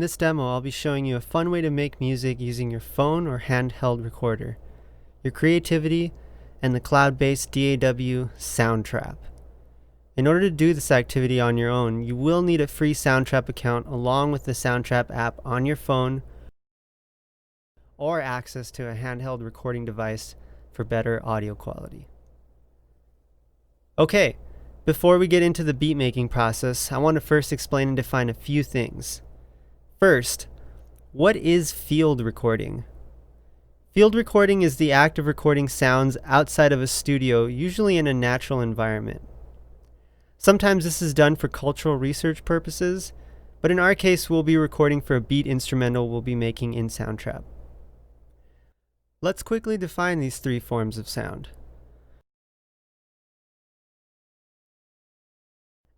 this demo, I'll be showing you a fun way to make music using your phone or handheld recorder, your creativity, and the cloud-based DAW Soundtrap. In order to do this activity on your own, you will need a free Soundtrap account along with the Soundtrap app on your phone or access to a handheld recording device for better audio quality. Okay, before we get into the beat making process, I want to first explain and define a few things. First, what is field recording? Field recording is the act of recording sounds outside of a studio, usually in a natural environment. Sometimes this is done for cultural research purposes, but in our case we'll be recording for a beat instrumental we'll be making in Soundtrap. Let's quickly define these three forms of sound.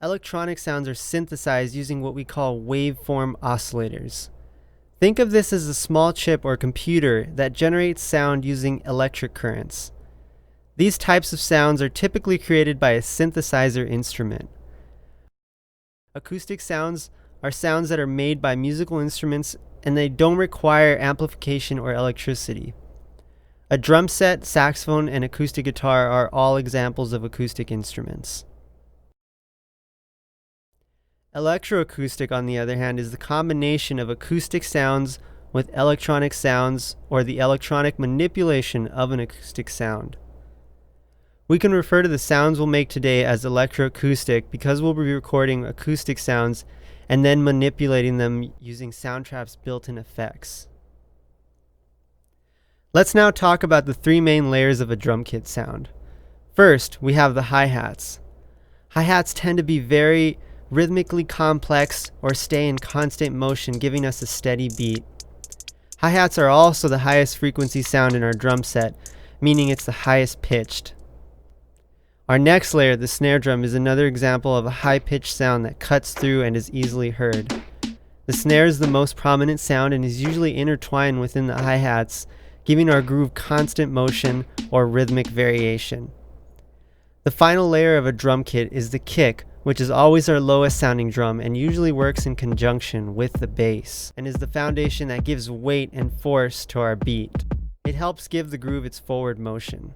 Electronic sounds are synthesized using what we call waveform oscillators. Think of this as a small chip or computer that generates sound using electric currents. These types of sounds are typically created by a synthesizer instrument. Acoustic sounds are sounds that are made by musical instruments and they don't require amplification or electricity. A drum set, saxophone, and acoustic guitar are all examples of acoustic instruments. Electroacoustic, on the other hand, is the combination of acoustic sounds with electronic sounds or the electronic manipulation of an acoustic sound. We can refer to the sounds we'll make today as electroacoustic because we'll be recording acoustic sounds and then manipulating them using Soundtrap's built-in effects. Let's now talk about the three main layers of a drum kit sound. First, we have the hi-hats. Hi-hats tend to be very rhythmically complex or stay in constant motion, giving us a steady beat. Hi-hats are also the highest frequency sound in our drum set, meaning it's the highest pitched. Our next layer, the snare drum, is another example of a high-pitched sound that cuts through and is easily heard. The snare is the most prominent sound and is usually intertwined within the hi-hats, giving our groove constant motion or rhythmic variation. The final layer of a drum kit is the kick, which is always our lowest sounding drum and usually works in conjunction with the bass, and is the foundation that gives weight and force to our beat. It helps give the groove its forward motion.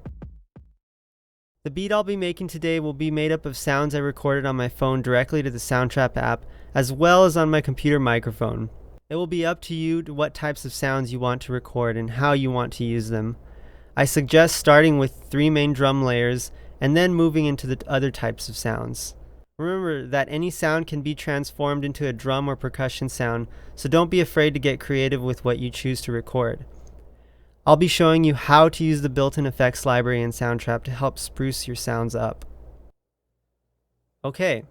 The beat I'll be making today will be made up of sounds I recorded on my phone directly to the Soundtrap app, as well as on my computer microphone. It will be up to you to what types of sounds you want to record and how you want to use them. I suggest starting with three main drum layers and then moving into the other types of sounds. Remember that any sound can be transformed into a drum or percussion sound, so don't be afraid to get creative with what you choose to record. I'll be showing you how to use the built-in effects library in Soundtrap to help spruce your sounds up. Okay,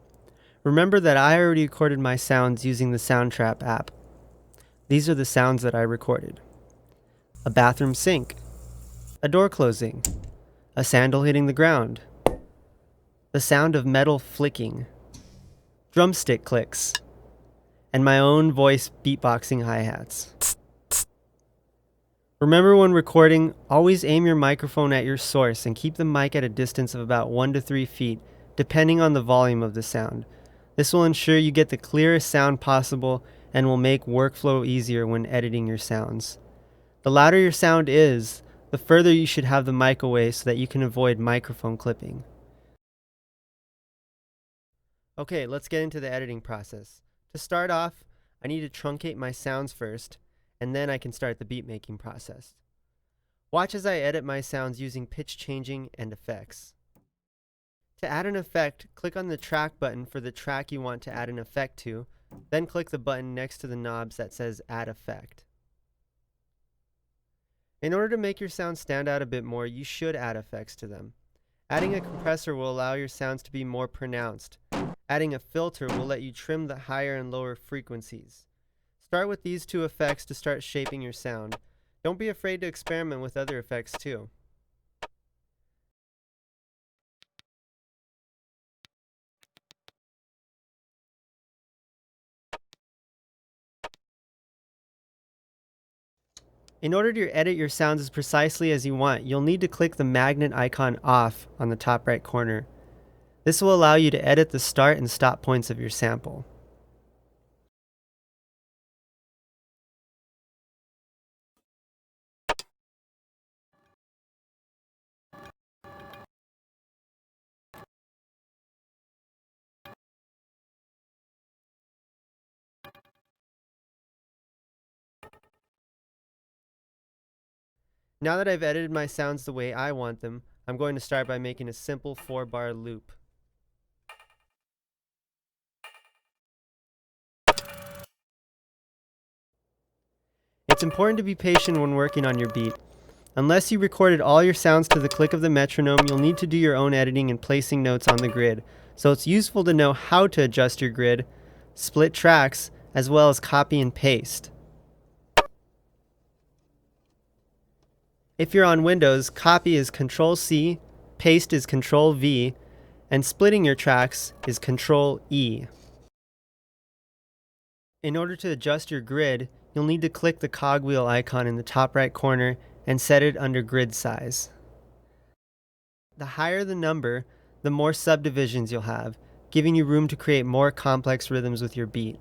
remember that I already recorded my sounds using the Soundtrap app. These are the sounds that I recorded. A bathroom sink, a door closing, a sandal hitting the ground, the sound of metal flicking, drumstick clicks, and my own voice beatboxing hi-hats. Remember, when recording, always aim your microphone at your source and keep the mic at a distance of about 1 to 3 feet, depending on the volume of the sound. This will ensure you get the clearest sound possible and will make workflow easier when editing your sounds. The louder your sound is, the further you should have the mic away so that you can avoid microphone clipping. Okay, let's get into the editing process. To start off, I need to truncate my sounds first, and then I can start the beat making process. Watch as I edit my sounds using pitch changing and effects. To add an effect, click on the track button for the track you want to add an effect to, then click the button next to the knobs that says Add Effect. In order to make your sound stand out a bit more, you should add effects to them. Adding a compressor will allow your sounds to be more pronounced. Adding a filter will let you trim the higher and lower frequencies. Start with these two effects to start shaping your sound. Don't be afraid to experiment with other effects too. In order to edit your sounds as precisely as you want, you'll need to click the magnet icon off on the top right corner. This will allow you to edit the start and stop points of your sample. Now that I've edited my sounds the way I want them, I'm going to start by making a simple 4-bar loop. It's important to be patient when working on your beat. Unless you recorded all your sounds to the click of the metronome, you'll need to do your own editing and placing notes on the grid, so it's useful to know how to adjust your grid, split tracks, as well as copy and paste. If you're on Windows, copy is Control-C, paste is Control-V, and splitting your tracks is Control-E. In order to adjust your grid, you'll need to click the cogwheel icon in the top right corner and set it under grid size. The higher the number, the more subdivisions you'll have, giving you room to create more complex rhythms with your beat.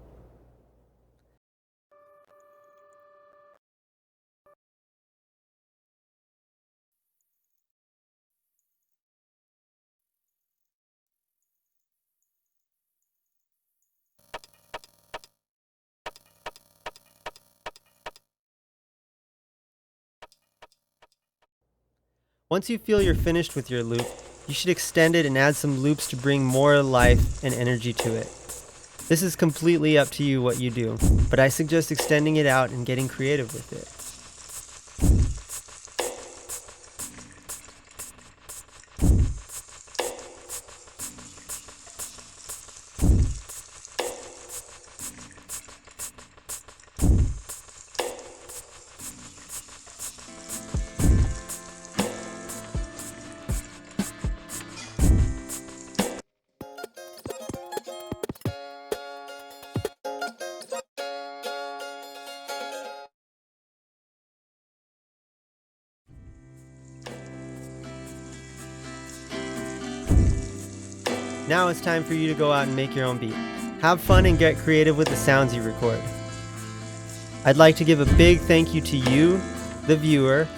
Once you feel you're finished with your loop, you should extend it and add some loops to bring more life and energy to it. This is completely up to you what you do, but I suggest extending it out and getting creative with it. Now it's time for you to go out and make your own beat. Have fun and get creative with the sounds you record. I'd like to give a big thank you to you, the viewer,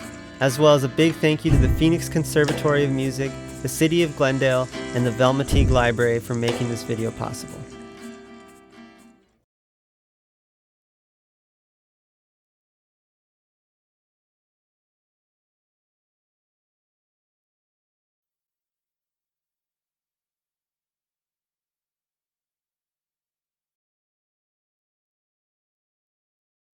as well as a big thank you to the Phoenix Conservatory of Music, the City of Glendale, and the Velma Teague Library for making this video possible.